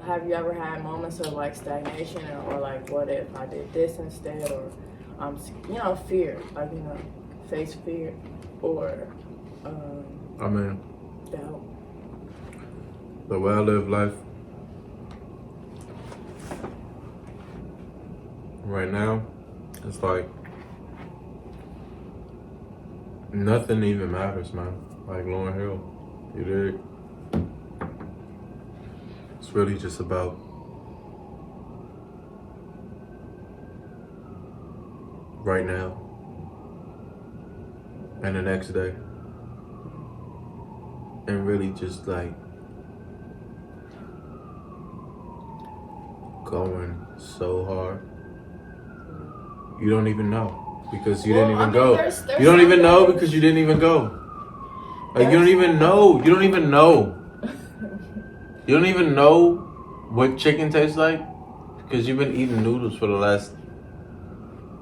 have you ever had moments of like stagnation or like what if I did this instead, or fear, like face fear or doubt? The way I live life right now, it's like nothing even matters, man. Like Lauryn Hill, you dig? It's really just about right now and the next day, and really just like going so hard. You don't even know because you didn't even go. You don't even know because you didn't even go. Like you don't even know. You don't even know. You don't even know what chicken tastes like because you've been eating noodles for the last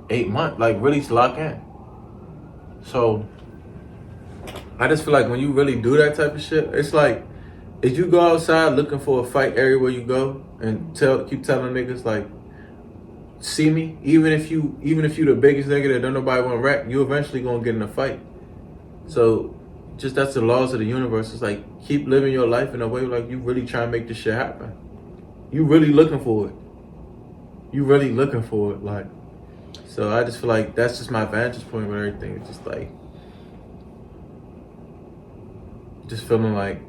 8 months. Like really lock in. So I just feel like when you really do that type of shit, it's like if you go outside looking for a fight everywhere you go and keep telling niggas like, see me, even if you the biggest nigga that don't nobody want to rap, you eventually gonna get in a fight. So just that's the laws of the universe. It's like keep living your life in a way like you really try to make this shit happen. You really looking for it. You really looking for it. Like, so I just feel like that's just my vantage point with everything. It's just like just feeling like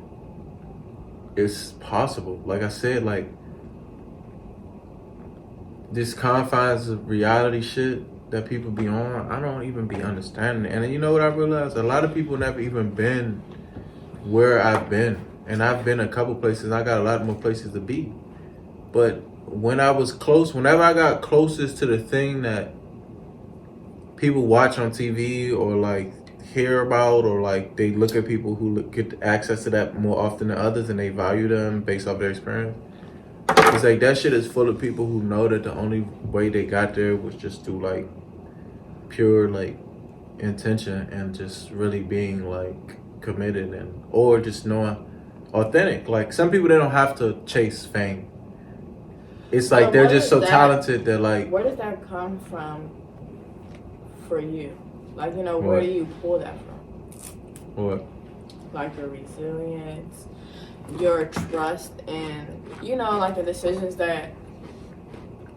it's possible. Like I said, like this confines of reality shit that people be on, I don't even be understanding it. And you know what I realized? A lot of people never even been where I've been. And I've been a couple places. I got a lot more places to be. But when I was close, whenever I got closest to the thing that people watch on TV or like hear about, or like they look at people who get access to that more often than others and they value them based off their experience, it's like that shit is full of people who know that the only way they got there was just through like pure like intention and just really being like committed and or just knowing authentic. Like some people, they don't have to chase fame. It's like they're just so talented that like. Where does that come from for you? Like, where do you pull that from? What? Like your resilience, your trust in, like the decisions that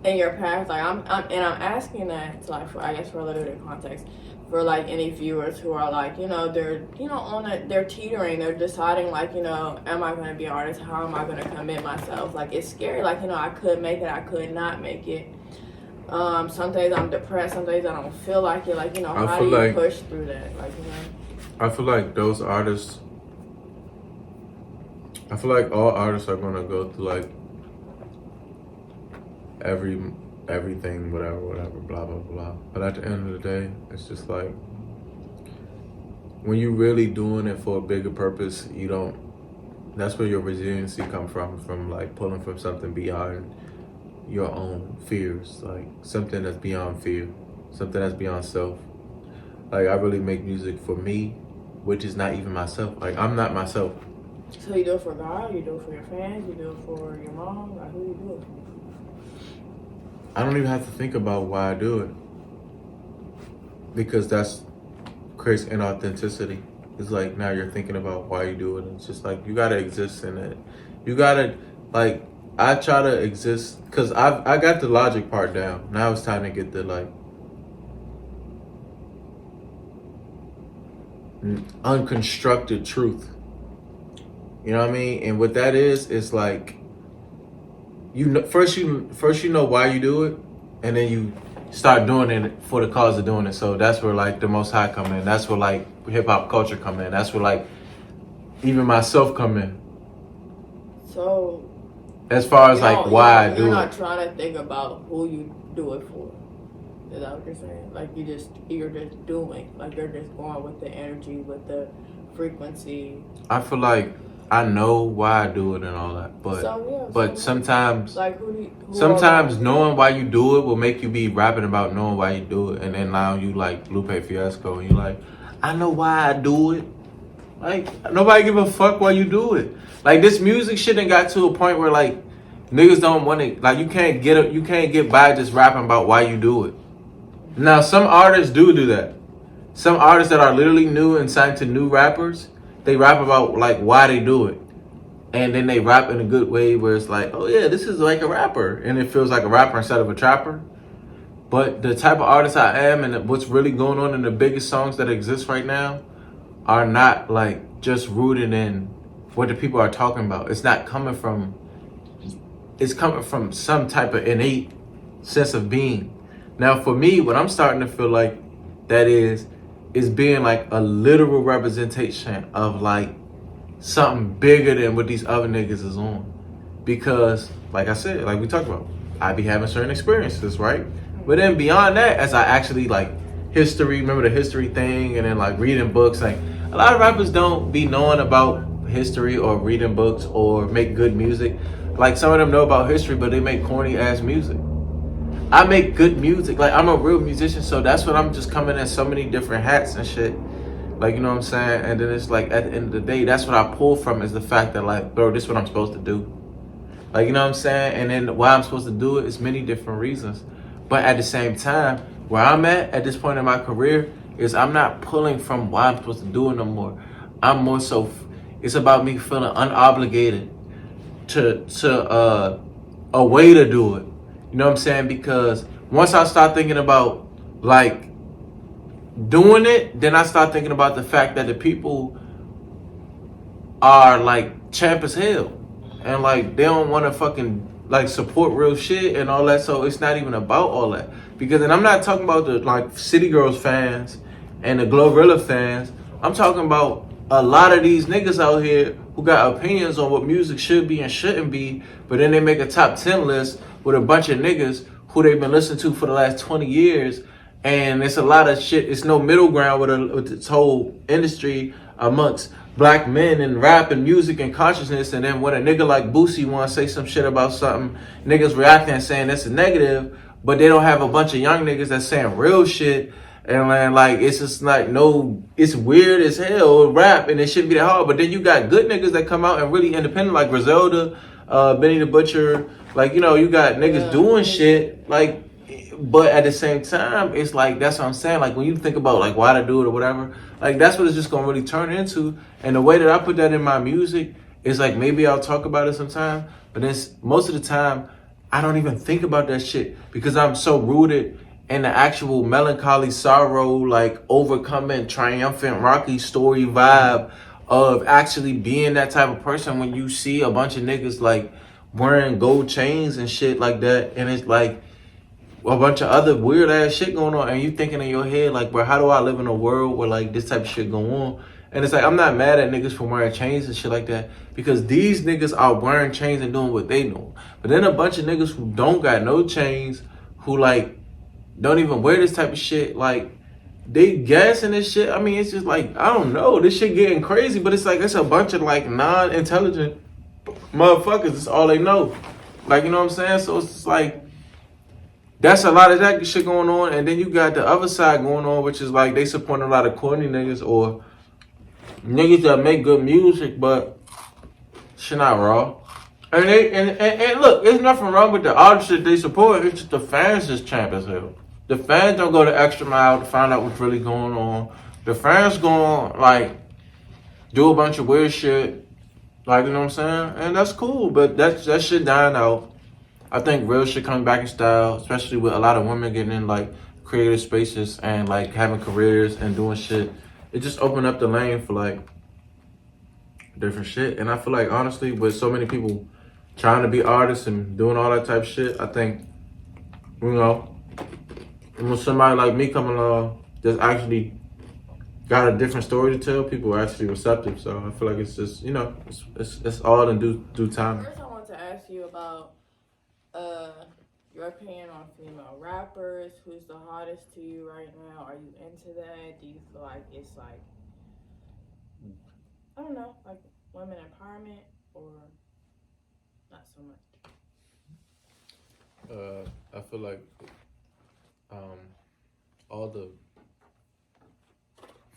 in your past. Like I'm asking that to like for a little bit of context for like any viewers who are like, they're they're teetering, they're deciding like, am I gonna be an artist? How am I gonna commit myself? Like it's scary. Like, I could make it, I could not make it. Some days I'm depressed, some days I don't feel like it. Like, how do you push through that? Like, I feel like those artists, I feel like all artists are gonna go through like everything, whatever, blah, blah, blah. But at the end of the day, it's just like, when you're really doing it for a bigger purpose, that's where your resiliency comes from like pulling from something beyond your own fears, like something that's beyond fear, something that's beyond self. Like I really make music for me, which is not even myself. Like I'm not myself. So you do it for God, you do it for your fans, you do it for your mom, like who you do it for? I don't even have to think about why I do it, because that's creates inauthenticity. It's like now you're thinking about why you do it. It's just like you gotta exist in it. You gotta like. I try to exist because I got the logic part down. Now it's time to get the like unconstructed truth. You know what I mean? And what that is like first you know why you do it, and then you start doing it for the cause of doing it. So that's where like the Most High come in. That's where like hip hop culture come in. That's where like even myself come in. So. As far as like why I do it. You're not trying to think about who you do it for. Is that what you're saying? Like you're just doing. Like you're just going with the energy, with the frequency. I feel like I know why I do it and all that, but sometimes like sometimes knowing why you do it will make you be rapping about knowing why you do it, and then now you like Lupe Fiasco and you like, I know why I do it. Like nobody give a fuck why you do it. Like this music shit done got to a point where like Niggas don't want to, like, you can't get by just rapping about why you do it. Now, some artists do that. Some artists that are literally new and signed to new rappers, they rap about like why they do it. And then they rap in a good way where it's like, oh yeah, this is like a rapper. And it feels like a rapper instead of a trapper. But the type of artist I am and what's really going on in the biggest songs that exist right now are not like just rooted in what the people are talking about. It's coming from some type of innate sense of being. Now for me, what I'm starting to feel like that is being like a literal representation of like something bigger than what these other niggas is on. Because like I said, like we talked about, I be having certain experiences, right? But then beyond that, as I actually like remember the history thing, and then like reading books, like a lot of rappers don't be knowing about history or reading books or make good music. Like some of them know about history, but they make corny ass music. I make good music. Like I'm a real musician, so that's what I'm just coming in so many different hats and shit. Like, you know what I'm saying? And then it's like at the end of the day, that's what I pull from is the fact that like, bro, this is what I'm supposed to do. Like, you know what I'm saying? And then why I'm supposed to do it is many different reasons. But at the same time, where I'm at this point in my career is I'm not pulling from why I'm supposed to do it no more. I'm more so, it's about me feeling unobligated to a way to do it. You know what I'm saying? Because once I start thinking about like doing it, then I start thinking about the fact that the people are like champ as hell. And like they don't want to fucking like support real shit and all that. So it's not even about all that. Because, and I'm not talking about the like City Girls fans and the Glorilla fans. I'm talking about a lot of these niggas out here who got opinions on what music should be and shouldn't be, but then they make a top 10 list with a bunch of niggas who they've been listening to for the last 20 years. And it's a lot of shit. It's no middle ground with this whole industry amongst black men and rap and music and consciousness. And then when a nigga like Boosie want to say some shit about something, niggas reacting and saying that's a negative, but they don't have a bunch of young niggas that's saying real shit. And man, like, it's just like, no, it's weird as hell, rap, and it shouldn't be that hard. But then you got good niggas that come out and really independent, like Griselda, Benny the Butcher. Like, you know, you got niggas doing shit, like, but at the same time, it's like, that's what I'm saying. Like, when you think about, like, why to do it or whatever, like, that's what it's just going to really turn into. And the way that I put that in my music is, like, maybe I'll talk about it sometime, but then most of the time, I don't even think about that shit because I'm so rooted in the actual melancholy sorrow, like, overcoming, triumphant, Rocky story vibe of actually being that type of person when you see a bunch of niggas, like, wearing gold chains and shit like that, and it's, like, a bunch of other weird ass shit going on, and you thinking in your head like, bro, how do I live in a world where like this type of shit go on? And it's like, I'm not mad at niggas for wearing chains and shit like that, because these niggas are wearing chains and doing what they know. But then a bunch of niggas who don't got no chains, who like don't even wear this type of shit, like they gassing this shit. I mean, it's just like, I don't know, this shit getting crazy, but it's like, it's a bunch of like non-intelligent motherfuckers. That's all they know. Like, you know what I'm saying? So it's just like, that's a lot of that shit going on. And then you got the other side going on, which is like they support a lot of corny niggas or niggas that make good music, but shit not raw. And they and look, there's nothing wrong with the artists that they support. It's just the fans just champ as hell. The fans don't go the extra mile to find out what's really going on. The fans going like do a bunch of weird shit. Like, you know what I'm saying? And that's cool, but that shit dying out. I think real shit coming back in style, especially with a lot of women getting in like creative spaces and like having careers and doing shit. It just opened up the lane for like different shit. And I feel like honestly, with so many people trying to be artists and doing all that type of shit, I think, you know, when somebody like me coming along just actually got a different story to tell, people are actually receptive. So I feel like it's just, you know, it's all in due time. First, I want to ask you about your opinion on female rappers. Who's the hottest to you right now? Are you into that? Do you feel like it's like, I don't know, like women empowerment or not so much? I feel like all the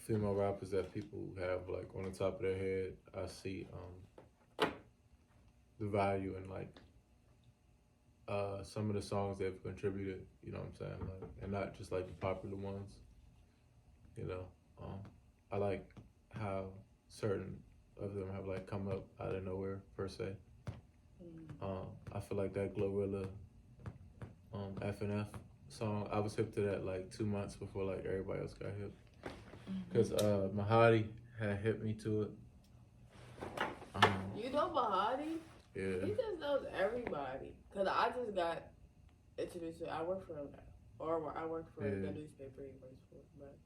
female rappers that people have like on the top of their head, I see the value in like some of the songs they've contributed, you know what I'm saying? Like, and not just like the popular ones, you know. I like how certain of them have like come up out of nowhere per se. I feel like that Glorilla F&F song, I was hip to that like 2 months before like everybody else got hip. Cause Mahadi had hit me to it. You know Mahadi? Yeah. He just knows everybody. Cause I just got introduced to. I work for him now, or I work for the newspaper he works for. But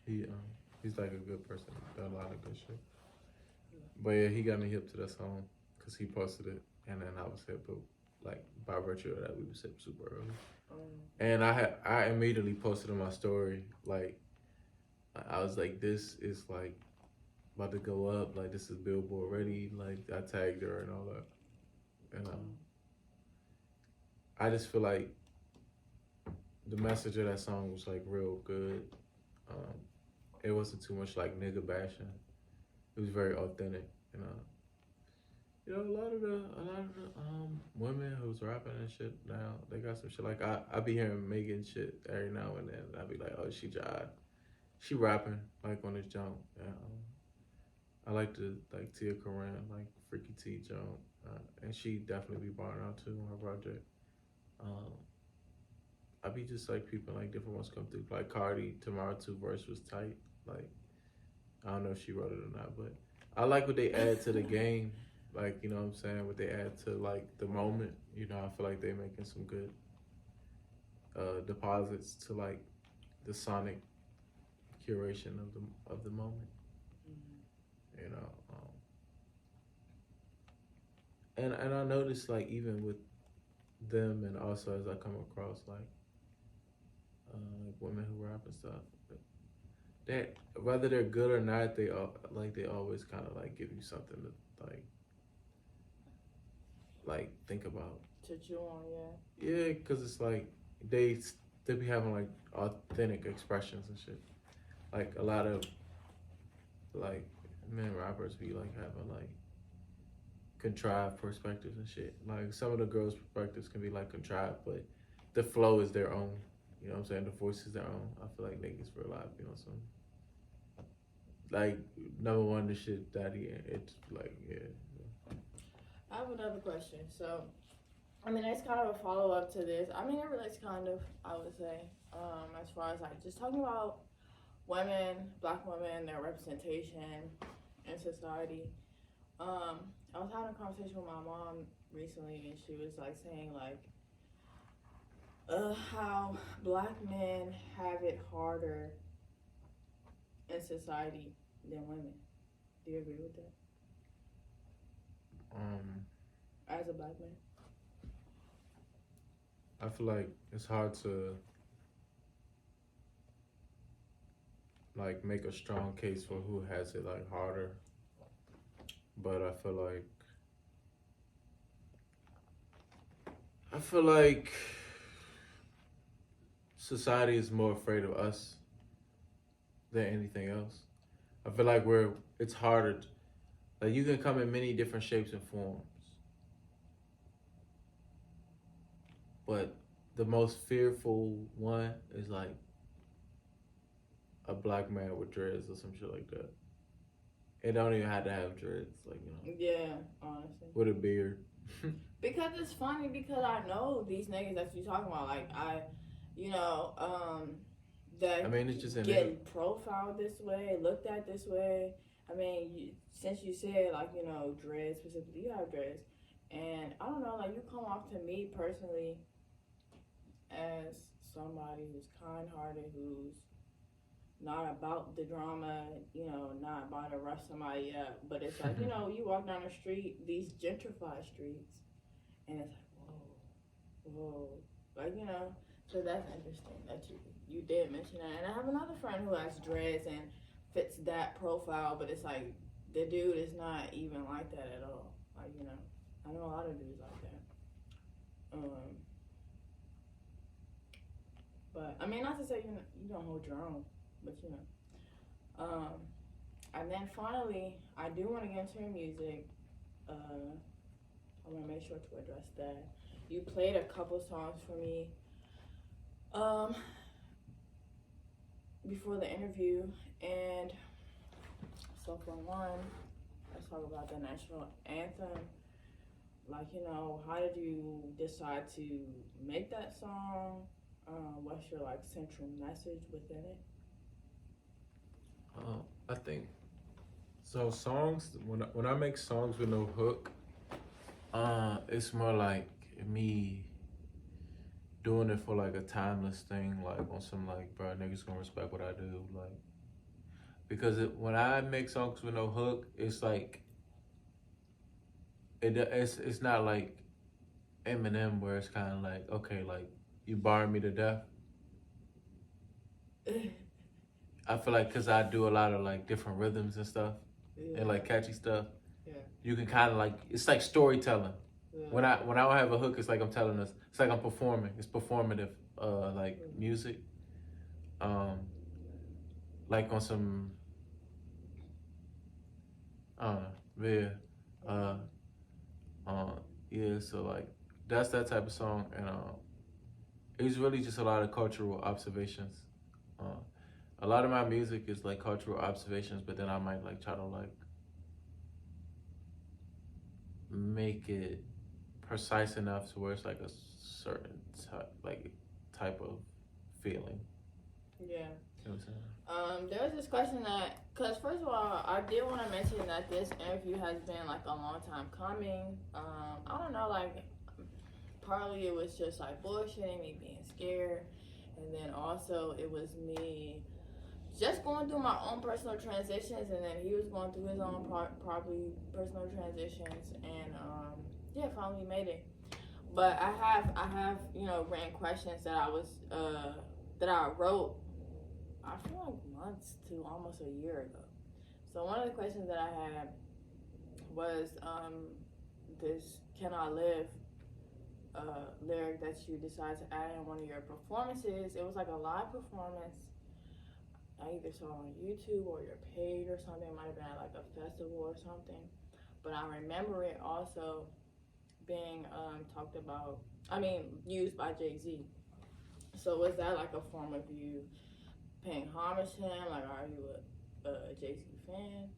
yeah. He's like a good person. Done a lot of good shit. But yeah, he got me hip to that song because he posted it, and then I was hip. But like by virtue of that, we was hip super early. And I immediately posted on my story like I was like, this is like about to go up. Like this is Billboard ready. Like I tagged her and all that. And I just feel like the message of that song was like real good. It wasn't too much like nigga bashing. It was very authentic, you know. You know, a lot of the women who's rapping and shit now, they got some shit. Like I be hearing Megan shit every now and then. I be like, oh, she jive. She rapping like on this jump. I like to like Tia Corinne, like Freaky T jump, and she definitely be barring out too on her project. I be just like people like different ones come through. Like Cardi, Tomorrow 2 verse was tight. Like I don't know if she wrote it or not, but I like what they add to the game. Like, you know what I'm saying? What they add to like the moment. You know, I feel like they making some good deposits to like the sonic curation of the moment. You know, and I noticed like even with them and also as I come across like women who rap and stuff, that whether they're good or not, they always kind of like give you something to like think about. To chew on, yeah. Yeah, cause it's like they be having like authentic expressions and shit. Like a lot of like men rappers be like having like contrived perspectives and shit. Like some of the girls' perspectives can be like contrived, but the flow is their own. You know what I'm saying? The voice is their own. I feel like niggas for a lot of people, some like number one, the shit daddy. It's like I have another question. So, I mean, it's kind of a follow up to this. I mean, it relates kind of, I would say, as far as like just talking about women, black women, their representation in society. I was having a conversation with my mom recently, and she was like saying like how black men have it harder in society than women. Do you agree with that? As a black man, I feel like it's hard to like make a strong case for who has it like harder, but I feel like society is more afraid of us than anything else. I feel like it's harder. Like you can come in many different shapes and forms, but the most fearful one is like a black man with dreads or some shit like that. It don't even have to have dreads, like, you know. Yeah, honestly. With a beard. Because it's funny because I know these niggas that you talking about, like that I mean, it's just getting profiled this way, looked at this way. I mean, since you said like, you know, dreads specifically, you have dreads. And I don't know, like you come off to me personally as somebody who's kind-hearted, who's not about the drama, you know, not about to rush somebody up. But it's like, you know, you walk down the street, these gentrified streets, and it's like, whoa. Like, you know, so that's interesting that you did mention that. And I have another friend who has dreads and fits that profile, but it's like, the dude is not even like that at all. Like, you know, I know a lot of dudes like that. But, I mean, not to say you don't hold your own, but, you know. And then finally, I do want to get into your music. I want to make sure to address that. you played a couple songs for me before the interview, and so for one, let's talk about the national anthem. Like, you know, how did you decide to make that song? What's your like central message within it? I think so. Songs, when I make songs with no hook, it's more like me doing it for like a timeless thing, like on some like, bro, niggas gonna respect what I do, like, because when I make songs with no hook, it's like it's not like Eminem where it's kind of like, okay, like you bar me to death. I feel like because I do a lot of like different rhythms and stuff, and like catchy stuff. Yeah. You can kind of like, it's like storytelling. Yeah. When I don't have a hook, it's like I'm telling us. It's like I'm performing. It's performative, like music. Like on some, yeah, yeah. So like that's that type of song, and it's really just a lot of cultural observations. A lot of my music is like cultural observations, but then I might like try to like make it precise enough to where it's like a certain type of feeling. Yeah. You know what I'm saying? There's this question that, cause first of all, I did want to mention that this interview has been like a long time coming. I don't know, like partly it was just like bullshitting, me being scared, and then also it was me just going through my own personal transitions, and then he was going through his own probably personal transitions, and yeah, finally made it. But I have you know written questions that I wrote, I feel like months to almost a year ago. So one of the questions that I had was this "Can I Live" lyric that you decided to add in one of your performances. It was like a live performance. I either saw on YouTube or your page or something. It might have been at like a festival or something. But I remember it also being talked about, used by Jay-Z. So was that like a form of you paying homage to him? Like, are you a Jay-Z fan?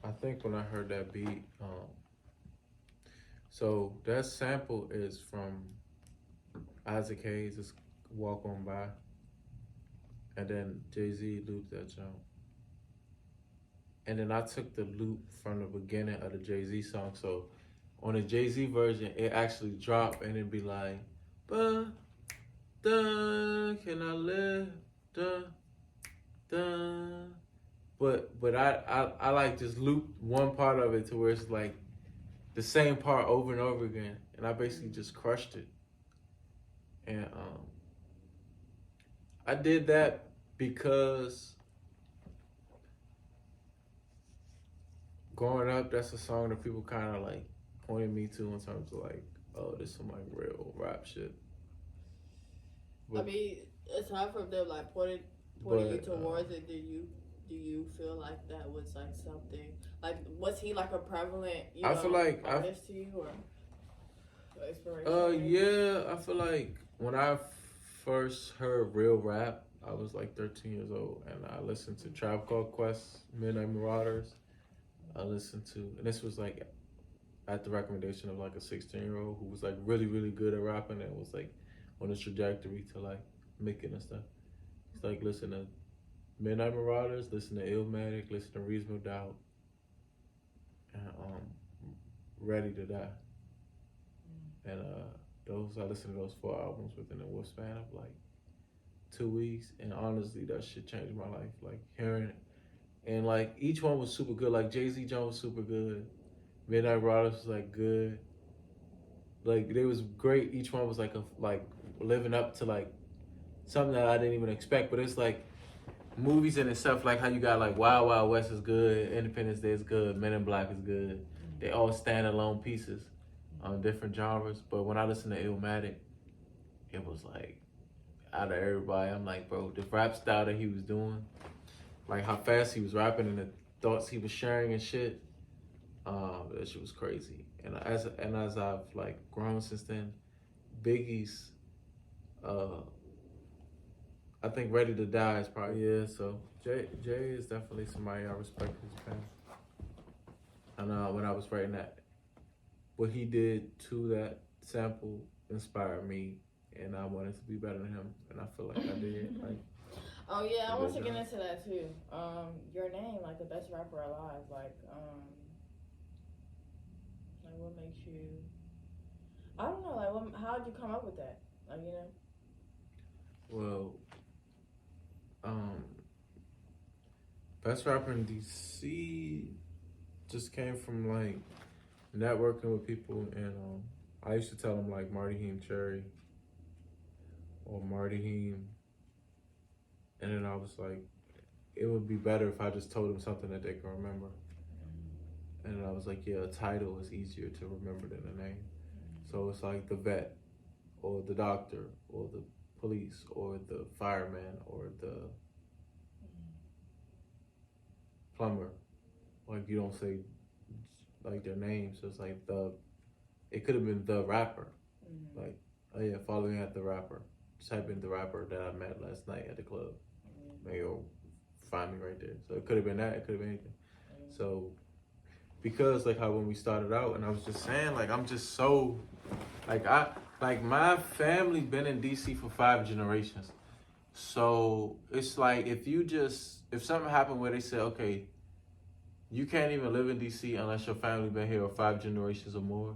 I think when I heard that beat, so that sample is from Isaac Hayes' "Walk On By," and then Jay-Z looped that jump. And then I took the loop from the beginning of the Jay-Z song. So on the Jay-Z version, it actually dropped and it'd be like, "Ba da, can I live da da." But I like just looped one part of it to where it's like the same part over and over again, and I basically just crushed it. And I did that because growing up, that's a song that people kind of like pointed me to in terms of like, oh, this is some like real rap shit. But, aside from them like pointing you towards it, do you feel like that was like something, like was he like a prevalent artist to you or inspiration? Yeah, I feel like when I first heard real rap, I was like 13 years old, and I listened to Tribe Called Quest, Midnight Marauders. I listened to, and this was like at the recommendation of like a 16-year-old who was like really, really good at rapping and was like on a trajectory to like make it and stuff. It's like listen to Midnight Marauders, listen to Illmatic, listen to Reasonable Doubt, and Ready to Die. And I listened to those 4 albums within a span of like 2 weeks, and honestly, that shit changed my life. Like hearing it, and like each one was super good. Like Jay-Z Jones was super good, Midnight Marauders was like good. Like they was great. Each one was like living up to like something that I didn't even expect. But it's like movies and stuff, like how you got like Wild Wild West is good, Independence Day is good, Men in Black is good. They all standalone pieces on different genres. But when I listened to Illmatic, it was like out of everybody, I'm like, bro, the rap style that he was doing, like how fast he was rapping and the thoughts he was sharing and shit, That shit was crazy. And as I've like grown since then, Biggie's I think Ready to Die is probably, yeah. So Jay is definitely somebody I respect his pen. And when I was writing that, what he did to that sample inspired me, and I wanted to be better than him, and I feel like I did. Like, oh yeah, I want to get into that too. Your name, like the best rapper alive, like what makes you? I don't know, like how did you come up with that? Like, you know. Well, best rapper in DC just came from like networking with people, and I used to tell them like MartyHeemCherry or MartyHeem, and then I was like, it would be better if I just told them something that they can remember. And I was like, yeah, a title is easier to remember than a name. So it's like the vet, or the doctor, or the police, or the fireman, or the plumber. Like, you don't say like their names. So it's like it could have been the rapper. Like, oh yeah, following at the rapper. Just type in the rapper that I met last night at the club. Maybe you'll find me right there. So it could have been that, it could have been anything. So because like how when we started out, and I was just saying, like, I'm just so like my family been in DC for 5 generations. So it's like if something happened where they say, okay, you can't even live in DC unless your family been here for 5 generations or more,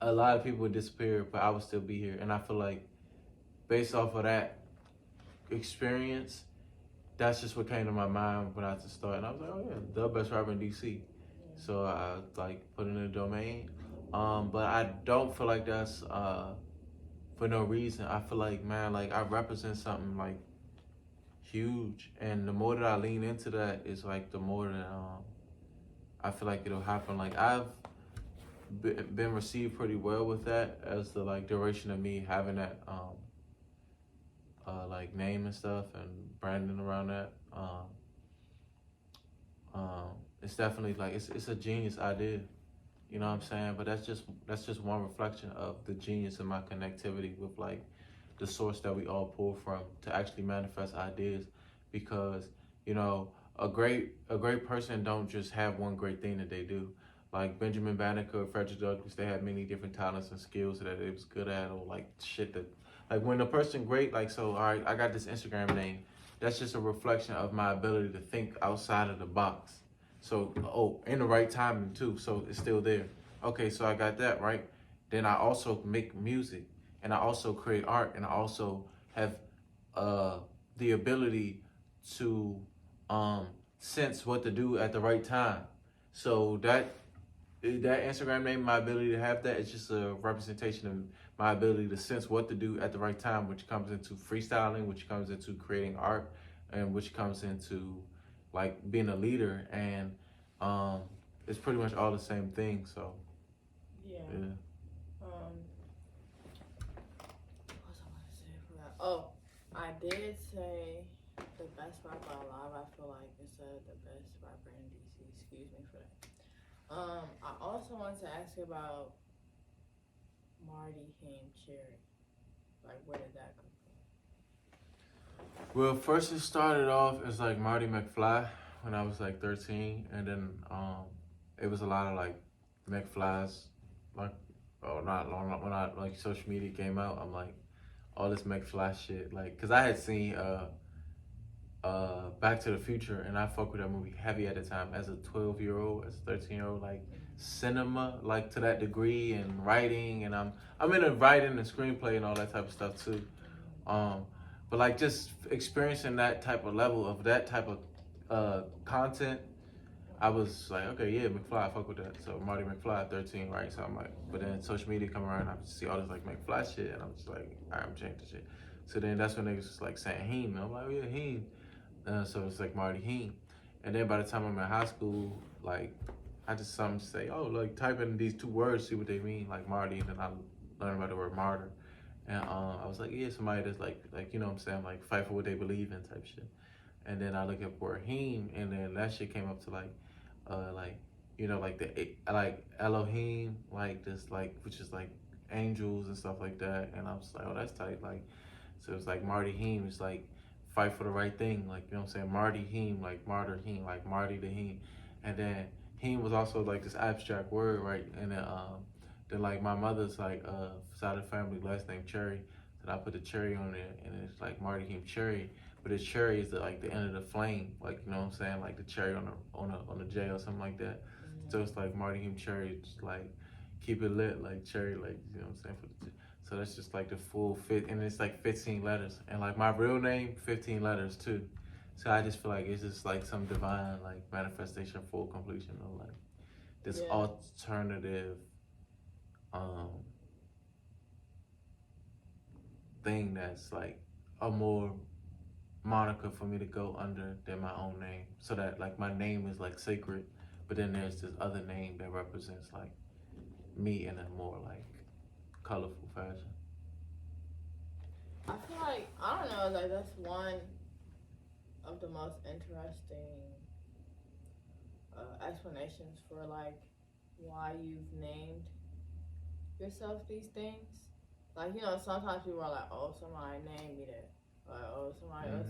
a lot of people would disappear, but I would still be here. And I feel like based off of that experience, that's just what came to my mind when I had to start. And I was like, oh yeah, the best rapper in DC. So I like put in a domain. But I don't feel like that's for no reason. I feel like, man, like I represent something like huge. And the more that I lean into that, is like the more that I feel like it'll happen. Like I've been received pretty well with that as the like duration of me having that like name and stuff and branding around that. It's definitely like it's a genius idea, you know what I'm saying? But that's just one reflection of the genius of my connectivity with like the source that we all pull from to actually manifest ideas. Because you know, a great person don't just have one great thing that they do. Like Benjamin Banneker, Frederick Douglass, they had many different talents and skills that they was good at, or like shit that, like when a person great, like, so, all right, I got this Instagram name. That's just a reflection of my ability to think outside of the box. So, in the right timing too, so it's still there. Okay, so I got that, right? Then I also make music, and I also create art, and I also have the ability to sense what to do at the right time. So that Instagram name, my ability to have that, is just a representation of my ability to sense what to do at the right time, which comes into freestyling, which comes into creating art, and which comes into like being a leader. And it's pretty much all the same thing. So yeah. What was I going to say? I forgot. Oh, I did say the best rapper alive. I feel like instead of the best rapper in DC. Excuse me for that. I also want to ask you about MartyHeemCherry. Like, where did that come from? Well, first it started off as like Marty McFly when I was like 13, and then it was a lot of like McFlies, like not long when I like social media came out. I'm like all this McFly shit, like, cause I had seen Back to the Future, and I fuck with that movie heavy at the time as a 12-year-old, as a 13-year-old, like cinema, like to that degree, and writing, and I'm into writing and screenplay and all that type of stuff too. But like just experiencing that type of level of that type of content, I was like, okay, yeah, McFly, I fuck with that. So Marty McFly, 13, right? So I'm like, but then social media come around, I see all this like McFly shit, and I'm just like, all right, I'm changing the shit. So then that's when niggas was like saying Heem, and I'm like, oh, yeah, Heem. So it's like MartyHeem. And then by the time I'm in high school, like I just something to say, oh, like type in these 2 words, see what they mean, like Marty, and then I learned about the word martyr. And I was like, yeah, somebody that's like you know what I'm saying, like fight for what they believe in type shit. And then I look up word Heem, and then that shit came up to like you know, like like Elohim, like this, like, which is like angels and stuff like that. And I was like, oh, that's tight. Like, so it's like MartyHeem, it's like fight for the right thing. Like, you know what I'm saying? MartyHeem, like MartyHeem, like Marty the Heem. And then Heem was also like this abstract word, right? And then like my mother's like side of the family last name Cherry. So I put the cherry on it, and it's like MartyHeemCherry. But the cherry is like the end of the flame, like, you know what I'm saying, like the cherry on the J or something like that. So it's like MartyHeemCherry, just like keep it lit, like cherry, like, you know what I'm saying. So that's just like the full fit, and it's like 15 letters, and like my real name, 15 letters too. So I just feel like it's just like some divine like manifestation, full completion of like this alternative thing that's like a more moniker for me to go under than my own name, so that like my name is like sacred, but then there's this other name that represents like me in a more like colorful fashion. I feel like, I don't know, like that's one of the most interesting explanations for like why you've named yourself these things. Like, you know, sometimes people are like, oh, somebody named me that. Like, oh, somebody else.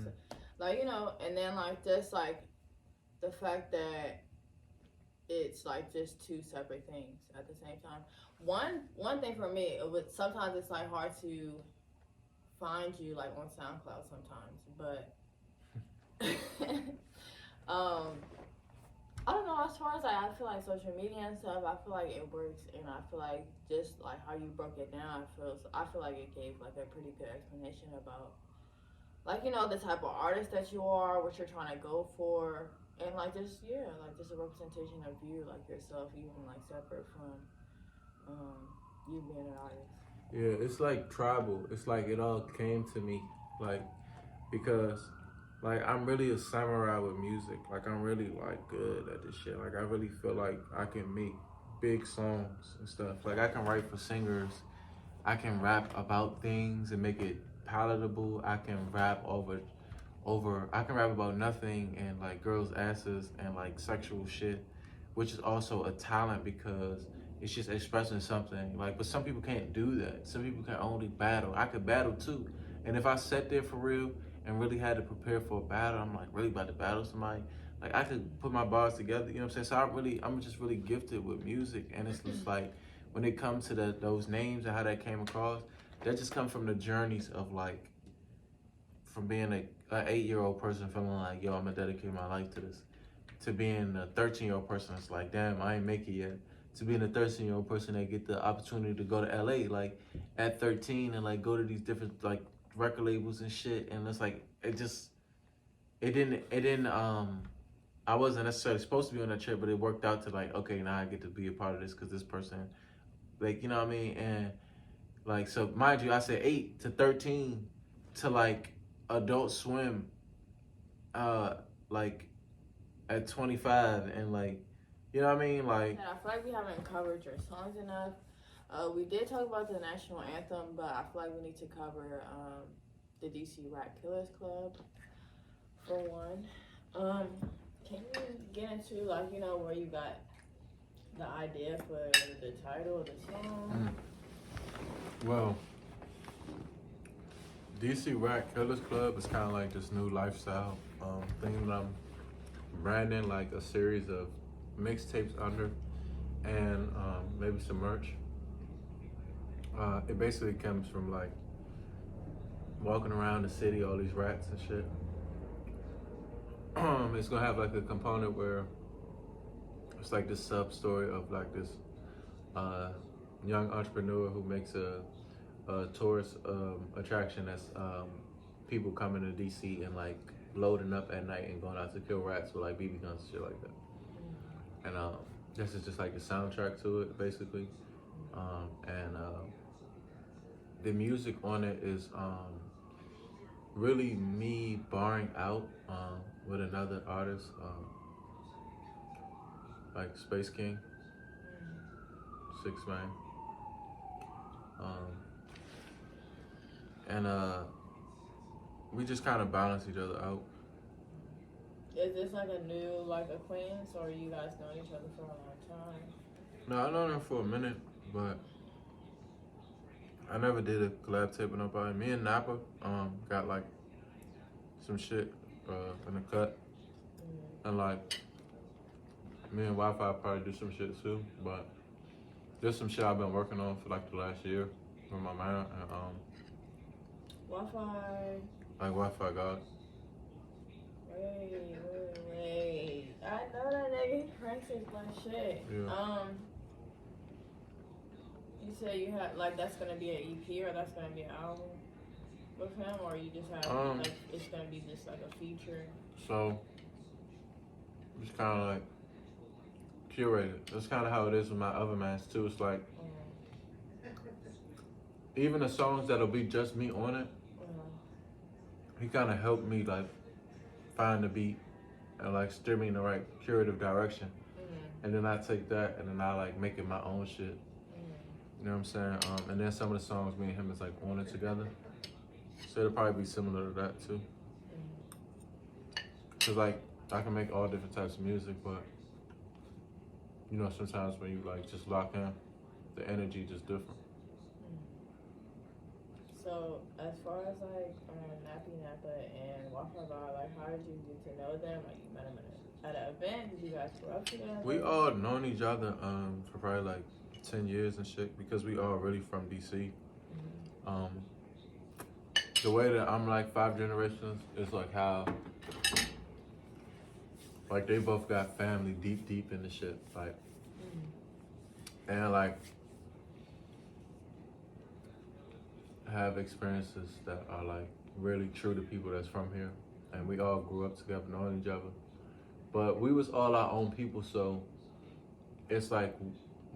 Like, you know, and then like just like the fact that it's like just two separate things at the same time. One thing for me, it would sometimes it's like hard to find you like on SoundCloud sometimes, but I don't know, as far as like I feel like social media and stuff, I feel like it works, and I feel like just like how you broke it down, I feel like it gave like a pretty good explanation about like, you know, the type of artist that you are, what you're trying to go for, and like just like just a representation of you, like yourself, even like separate from you being an artist. Yeah, it's like tribal. It's like it all came to me, like, because like I'm really a samurai with music. Like I'm really like good at this shit. Like I really feel like I can make big songs and stuff. Like I can write for singers. I can rap about things and make it palatable. I can rap I can rap about nothing and like girls' asses and like sexual shit, which is also a talent because it's just expressing something. Like, but some people can't do that. Some people can only battle. I could battle too. And if I sat there for real and really had to prepare for a battle, I'm like really about to battle somebody. Like I could put my bars together, you know what I'm saying? So I'm just really gifted with music, and it's just like when it comes to those names and how that came across, that just comes from the journeys of like from being a 8-year-old person feeling like, yo, I'm gonna dedicate my life to this, to being a 13-year-old person that's like, damn, I ain't make it yet, to being a 13-year-old person that get the opportunity to go to LA like at 13 and like go to these different like record labels and shit, and it's like it didn't I wasn't necessarily supposed to be on that trip, but it worked out to like, okay, now I get to be a part of this because this person, like, you know what I mean? And like, so mind you, I said 8 to 13 to like Adult Swim, like at 25, and like, you know what I mean? Like, and I feel like we haven't covered your songs enough. We did talk about the national anthem, but I feel like we need to cover the DC Rap Killers Club for one. Can you get into like, you know, where you got the idea for the title of the song? Well, DC Rap Killers Club is kind of like this new lifestyle thing that I'm branding like a series of mixtapes under, and maybe some merch. It basically comes from like walking around the city, all these rats and shit. It's gonna have like a component where it's like this sub story of like this young entrepreneur who makes a tourist attraction that's people coming to DC and like loading up at night and going out to kill rats with like BB guns and shit like that. And this is just like the soundtrack to it, basically. And the music on it is really me barring out with another artist, like Space King, 6 Man. And we just kind of balance each other out. Is this like a new like acquaintance, or you guys known each other for a long time? No, I known her for a minute, but I never did a collab tape with nobody. Me and Napa got like some shit in the cut, and like me and Wi-Fi probably do some shit too. But there's some shit I've been working on for like the last year with my man and Wi-Fi. like Wi-Fi God. Wait. I know that nigga. He practiced my shit. Yeah. You said you had like that's gonna be an EP or that's gonna be an album with him, or you just have like it's gonna be just like a feature. So just kind of like curated. That's kind of how it is with my other mans too. It's like even the songs that'll be just me on it, he kind of helped me like find the beat and like steer me in the right curative direction. And then I take that and then I like make it my own shit. You know what I'm saying? And then some of the songs me and him is like on it together. So it'll probably be similar to that too. Cause like I can make all different types of music, but you know sometimes when you like just lock in, the energy just different. So as far as like Nappy Nappa and Wi-Fi God, like how did you get to know them? Like you met them at an event? Did you guys grow up together? We all known each other for probably like 10 years and shit because we all really from DC. The way that I'm like 5 generations is like how like they both got family deep in the shit. Like and like have experiences that are like really true to people that's from here, and we all grew up together knowing each other, but we was all our own people, so it's like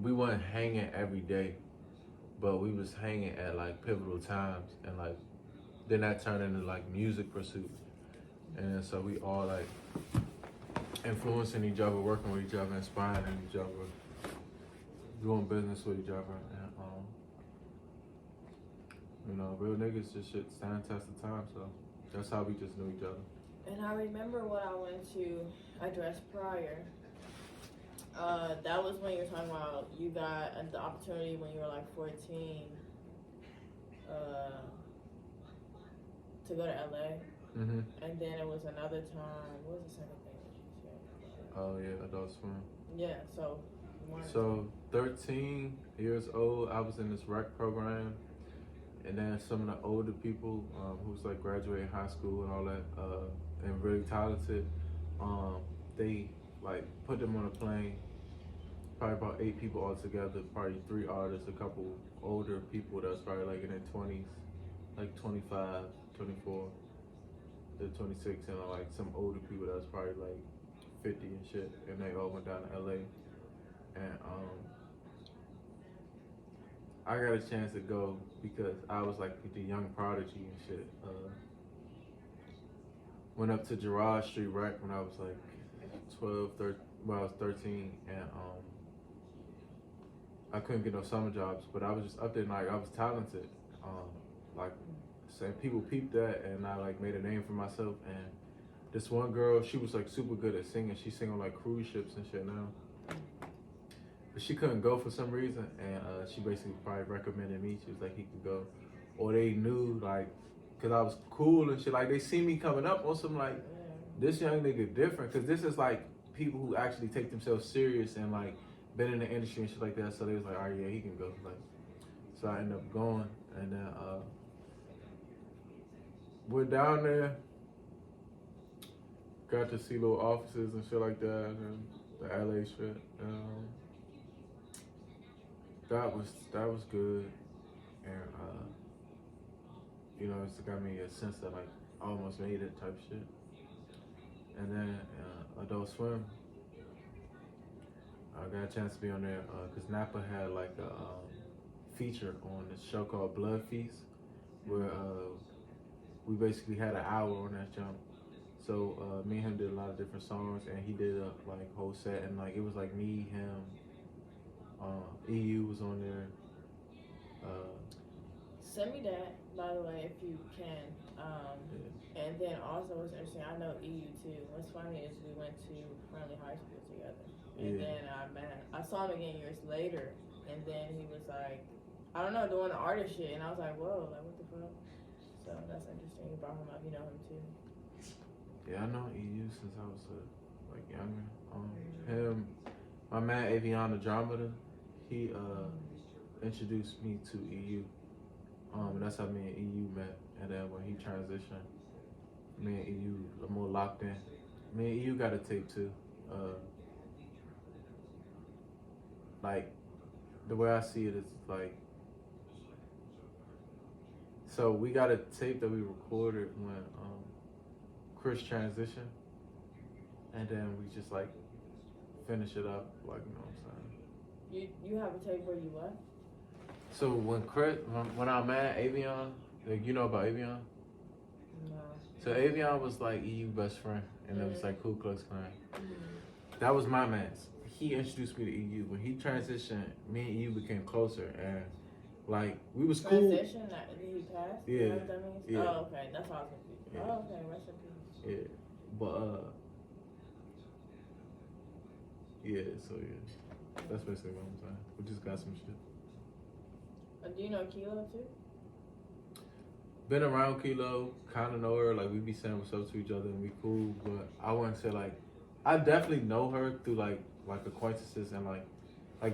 we weren't hanging every day, but we was hanging at like pivotal times, and like then that turned into like music pursuits, and so we all like influencing each other, working with each other, inspiring each other, doing business with each other, and you know, real niggas just shit stand test of time, so that's how we just knew each other. And I remember what I went to address prior. That was when you were talking about you got the opportunity when you were like 14 to go to LA. And then it was another time. What was the second thing that you said? Oh yeah, Adult Swim. Yeah, so 13 years old, I was in this rec program. And then some of the older people who was like graduating high school and all that, and really talented, they like put them on a plane. Probably about 8 people all together, probably 3 artists, a couple older people that was probably like in their 20s, like 25, 24, to 26, and like some older people that was probably like 50 and shit. And they all went down to LA. And I got a chance to go because I was like the young prodigy and shit. Went up to Gerard Street right when I was like 12, 13, when I was 13, and I couldn't get no summer jobs, but I was just up there and like I was talented. Like, so people peeped that, and I like made a name for myself. And this one girl, she was like super good at singing. She sing on like cruise ships and shit now. But she couldn't go for some reason, and she basically probably recommended me. She was like, he could go. Or they knew, like, because I was cool and shit. Like, they see me coming up on some, like, this young nigga different. Because this is, like, people who actually take themselves serious and, like, been in the industry and shit like that. So they was like, oh, yeah, he can go. Like, so I ended up going. And then we're down there. Got to see little offices and shit like that. And the LA shit. That was good, and you know, it's got me a sense that like I almost made it type shit. And then Adult Swim, I got a chance to be on there because Napa had like a feature on this show called Blood Feast, where we basically had an hour on that jump. So me and him did a lot of different songs, and he did a like whole set, and like it was like me, him. EU was on there. Send me that, by the way, if you can. And then also what's interesting, I know EU too. What's funny is we went to Friendly High School together. And then I saw him again years later. And then he was like, I don't know, doing the artist shit. And I was like, whoa, like what the fuck? So that's interesting. You brought him up, you know him too. Yeah, I know EU since I was like younger. Him, my man Avion Andromeda, he introduced me to EU. And that's how me and EU met. And then when he transitioned, me and EU are more locked in. Me and EU got a tape too. Like, the way I see it is like, so we got a tape that we recorded when Chris transitioned, and then we just like finish it up, like, you know what I'm saying? You have a tape where you what? So when our man Avion, like, you know about Avion? No. So Avion was like EU best friend, and it was like Ku Klux Klan. That was my man's. He introduced me to EU. When he transitioned, me and EU became closer, and like we was cool. Transition? Did he pass? Yeah. You know what that means? Yeah. Oh, okay. That's all I was confused. Yeah. Oh, okay. Rest in peace. Yeah, but yeah. So yeah, that's basically what I'm saying. We just got some shit. Do you know Kilo too? Been around Kilo, kind of know her. Like we be saying what's up to each other and we cool. But I wouldn't say like I definitely know her through like acquaintances and like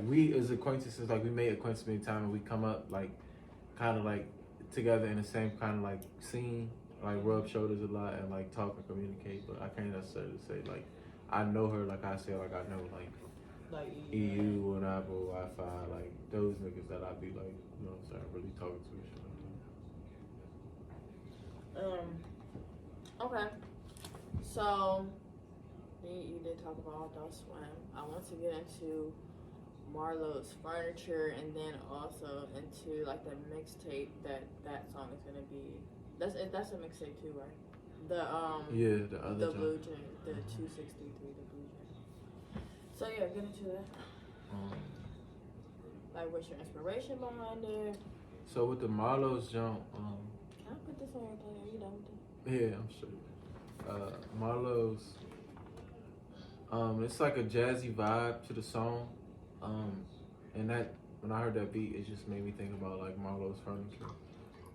we as acquaintances, like we made acquaintances many times and we come up like kind of like together in the same kind of like scene, like rub shoulders a lot and like talk and communicate. But I can't necessarily say like I know her like I say like I know like EU and Apple Wi-Fi, like those niggas that I be like, you know what I'm saying, really talking to and shit like that. Okay. So you did talk about Adult Swim. I want to get into Marlo's Furniture and then also into like the mixtape that song is gonna be. That's a mixtape too, right? The other the Blue Jay, the 263, the Blue Jay. So yeah, get into that. Like, what's your inspiration behind it? So with the Marlo's jump, can I put this on your plate? Are you done with it? Yeah, I'm sure. Marlo's, it's like a jazzy vibe to the song, and that when I heard that beat, it just made me think about like Marlo's Furniture,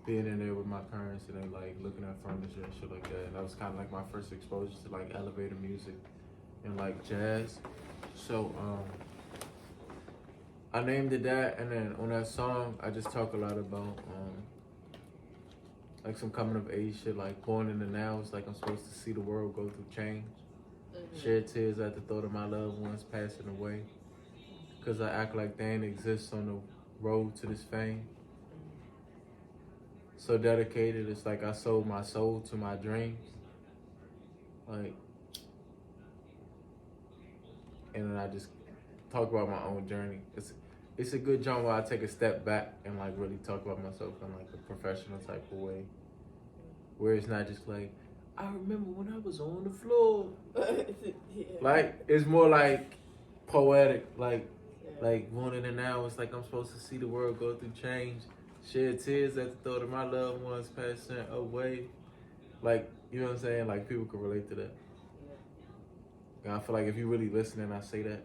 being in there with my parents and then like looking at furniture and shit like that. And that was kind of like my first exposure to like elevator music and like jazz. So I named it that, and then on that song, I just talk a lot about like some coming of age shit, like born in the now. It's like I'm supposed to see the world go through change. Shed tears at the thought of my loved ones passing away, cause I act like they ain't exist on the road to this fame. So dedicated, it's like I sold my soul to my dreams. Like, and then I just talk about my own journey. It's a good job where I take a step back and like really talk about myself in like a professional type of way, where it's not just like, I remember when I was on the floor. Yeah. Like, it's more like poetic, like born in the now. It's like I'm supposed to see the world go through change, shed tears at the thought of my loved ones passing away. Like, you know what I'm saying? Like, people can relate to that. And I feel like if you really listening, I say that.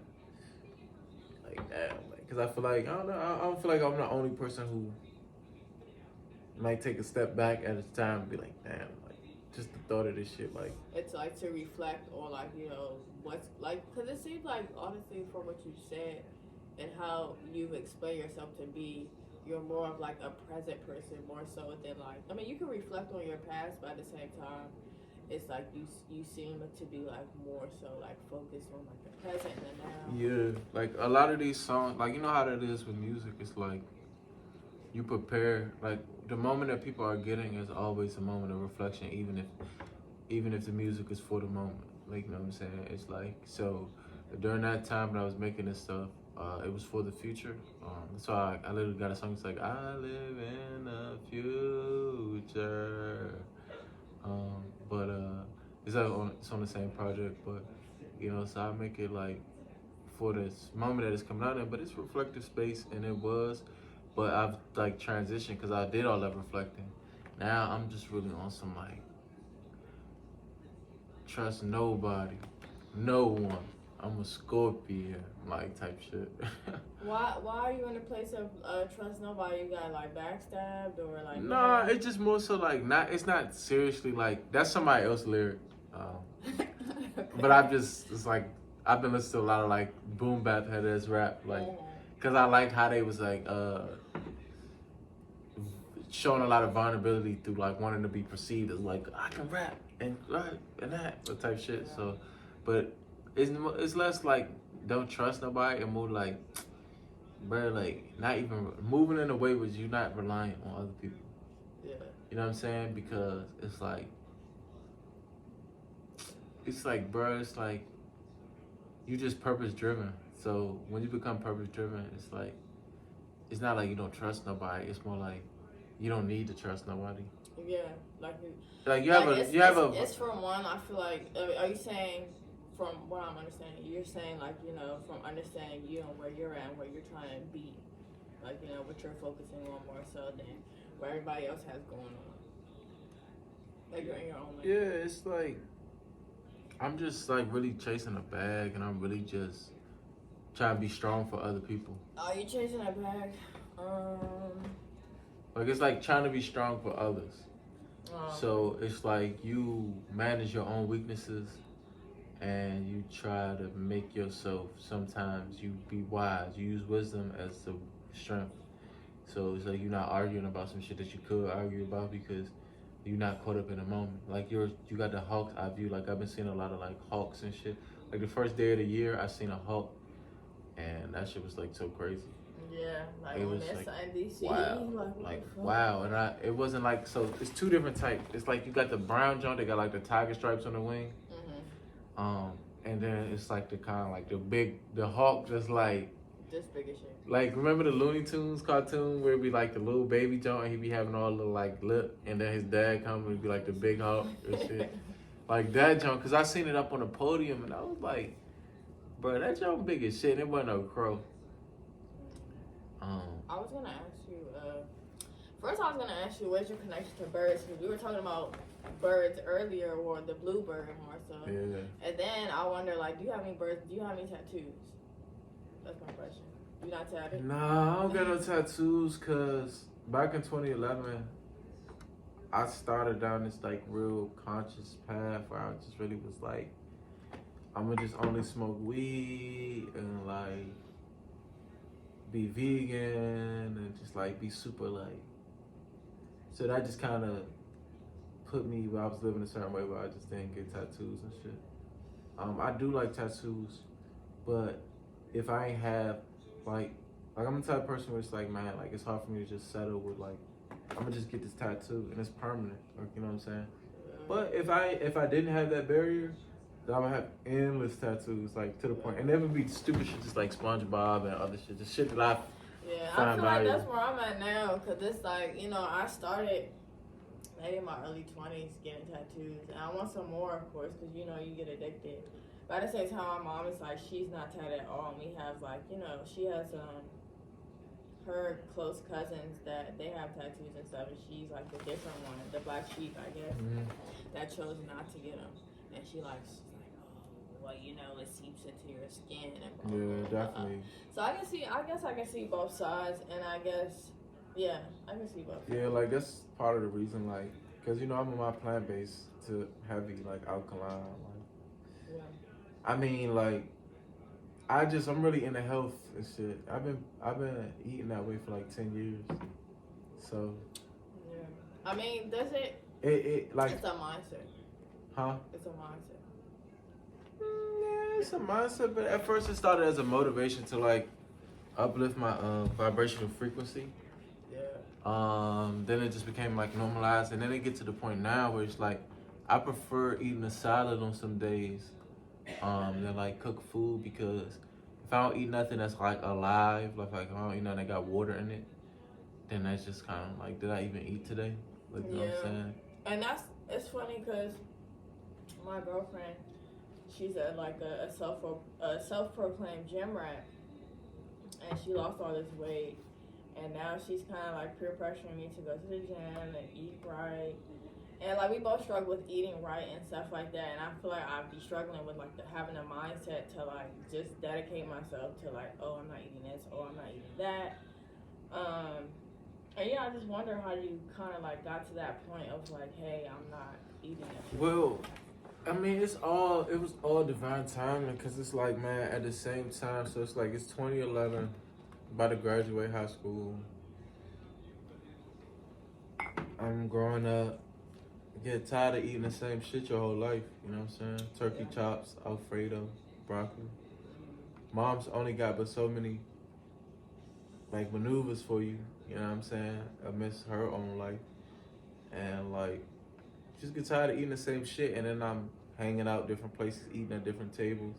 Like, damn, like, cause I feel like, I don't feel like I'm the only person who might take a step back at a time and be like, damn, like, just the thought of this shit, like. It's like to reflect on, like, you know, what's, like, cause it seems like, honestly, from what you said and how you've explained yourself to be, you're more of like a present person, more so than like, I mean, you can reflect on your past, but at the same time, it's like you seem to be like more so like focused on like the present and the now. Yeah, like a lot of these songs, like, you know how that is with music. It's like you prepare, like the moment that people are getting is always a moment of reflection, even if the music is for the moment. Like, you know what I'm saying? It's like, so during that time when I was making this stuff, it was for the future. That's why I literally got a song that's like, I live in the future. But it's on the same project, but you know, so I make it like for this moment that it's coming out in, but it's reflective space, and it was, but I've like transitioned because I did all that reflecting. now I'm just really on some like trust nobody, no one. I'm a Scorpio, like type shit. Why are you in a place of trust nobody? You got like backstabbed or like? Nah, it's just more so like not. It's not seriously like that's somebody else's lyric. Okay. But it's like I've been listening to a lot of like boom bap head ass rap, like, cause I liked how they was like showing a lot of vulnerability through like wanting to be perceived as like I can rap and that type shit. Yeah. So, but it's less like don't trust nobody and more like, bro, like not even moving in a way where you not reliant on other people. Yeah. You know what I'm saying? Because it's like, bro, it's like you just purpose driven. So when you become purpose driven, it's like it's not like you don't trust nobody. It's more like you don't need to trust nobody. Yeah, like It's from one. I feel like. Are you saying, from what I'm understanding, you're saying like from understanding you and where you're at and where you're trying to be, like what you're focusing on more so than what everybody else has going on. Like you're in your own lane. Yeah, it's like I'm just like really chasing a bag, and I'm really just trying to be strong for other people. Are you chasing a bag? Like it's like trying to be strong for others. So it's like you manage your own weaknesses and you try to make yourself, sometimes you be wise. You use wisdom as the strength. So it's like you're not arguing about some shit that you could argue about because you're not caught up in the moment. Like you got the Hawks eye view. Like I've been seeing a lot of like Hawks and shit. Like the first day of the year, I seen a Hawk and that shit was like so crazy. Yeah, like it on was this like, NBC. Like wow, and it wasn't like, so it's two different types. It's like you got the brown joint, they got like the tiger stripes on the wing, and then it's like the kind of like the hawk just like this big as shit. Like remember the Looney Tunes cartoon where it be like the little baby joint, and he be having all the like lip, and then his dad come and be like the big hawk and shit, like that joint. Cause I seen it up on the podium, and I was like, bro, that joint big as shit. And it wasn't no crow. I was gonna ask you. First, I was gonna ask you, what's your connection to birds? Because we were talking about birds earlier, or the bluebird more so. Yeah. And then I wonder, like, do you have any birds? Do you have any tattoos? That's my question. You not tatted? Nah, I don't got no tattoos. Cause back in 2011, I started down this like real conscious path where I just really was like, I'm gonna just only smoke weed and like be vegan and just like be super like, so that just kind of put me where I was living a certain way where I just didn't get tattoos and shit. I do like tattoos, but if I ain't have like I'm the type of person where it's like, man, like it's hard for me to just settle with like, I'm gonna just get this tattoo and it's permanent, like, you know what I'm saying? But if I didn't have that barrier, then I would have endless tattoos, like to the point, and there would be stupid shit just like SpongeBob and other shit, just shit that I I feel like that's where I'm at now, cause it's like, I started maybe in my early 20s getting tattoos, and I want some more, of course, cause you get addicted. But at the same time, my mom is like, she's not tatted at all, and we have like, she has her close cousins that they have tattoos and stuff, and she's like the different one, the black sheep, I guess, that chose not to get them, and she's like, well, it seeps into your skin and blah, blah, blah, definitely. So I guess I can see both sides, and I guess, I can see both sides. Yeah, like that's part of the reason, like, cause I'm on my plant-based to heavy, like alkaline, like. Yeah. I mean, like, I'm really into health and shit. I've been eating that way for like 10 years. So. Yeah. I mean, does it? It like. It's a mindset. Huh? It's a mindset. Yeah, it's a mindset, but at first it started as a motivation to like uplift my vibrational frequency. Yeah. Then it just became like normalized, and then it gets to the point now where it's like I prefer eating a salad on some days than like cook food, because if I don't eat nothing that's like alive, like if I don't eat nothing that got water in it, then that's just kind of like, did I even eat today? Like, you know what I'm saying? And it's funny because my girlfriend, she's a self-proclaimed gym rat, and she lost all this weight, And now she's kind of like peer pressuring me to go to the gym and eat right. And like we both struggle with eating right and stuff like that. And I feel like I'd be struggling with like having a mindset to like just dedicate myself to like, oh, I'm not eating this, oh, I'm not eating that. And yeah, I just wonder how you kind of like got to that point of like, hey, I'm not eating it. Well, I mean, it was all divine timing, because it's like, man, at the same time, so it's like, it's 2011, about to graduate high school. I'm growing up, get tired of eating the same shit your whole life, you know what I'm saying? Turkey chops, Alfredo, broccoli. Mom's only got but so many, like, maneuvers for you, you know what I'm saying, amidst her own life. And, like, just get tired of eating the same shit, and then I'm hanging out different places, eating at different tables. You know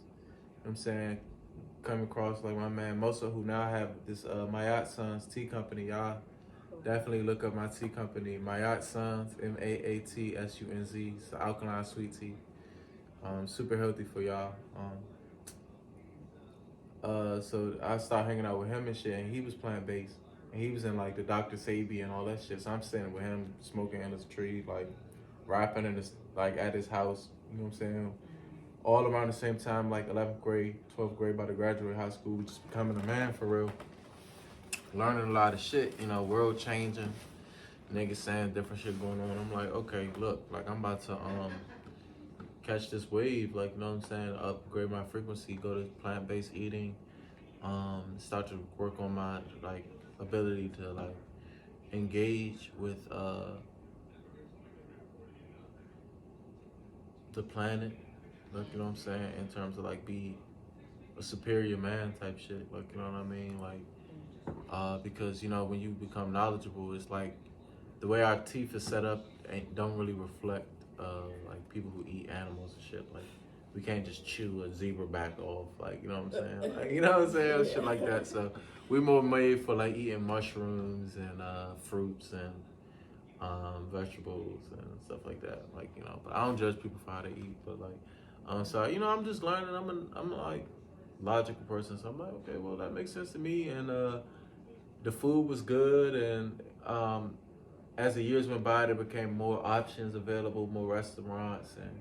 what I'm saying? Come across like my man Mosa, who now have this Marty Sons tea company. Y'all definitely look up my tea company, Marty Sons, MAATSUNZ. It's an alkaline sweet tea. Super healthy for y'all. So I started hanging out with him and shit, and he was plant based, and he was in like the Dr. Sabi and all that shit. So I'm sitting with him, smoking in his tree, like rapping in his, like at his house. You know what I'm saying? All around the same time, like 11th grade, 12th grade, about to graduate high school, just becoming a man for real. Learning a lot of shit, you know, world changing. Niggas saying different shit going on. I'm like, okay, look, like I'm about to catch this wave, like, you know what I'm saying, upgrade my frequency, go to plant-based eating, start to work on my like ability to like engage with the planet, like, you know what I'm saying, in terms of like be a superior man type shit, like, you know what I mean, like, because, you know, when you become knowledgeable, it's like the way our teeth is set up don't really reflect like people who eat animals and shit. Like, we can't just chew a zebra back off, like, you know what I'm saying, like, you know what I'm saying, shit like that. So we more made for like eating mushrooms and fruits and vegetables and stuff like that, like, you know. But I don't judge people for how they eat, but like, so, you know, I'm just learning. I'm like logical person, so I'm like, okay, well, that makes sense to me. And the food was good, and as the years went by, there became more options available, more restaurants, and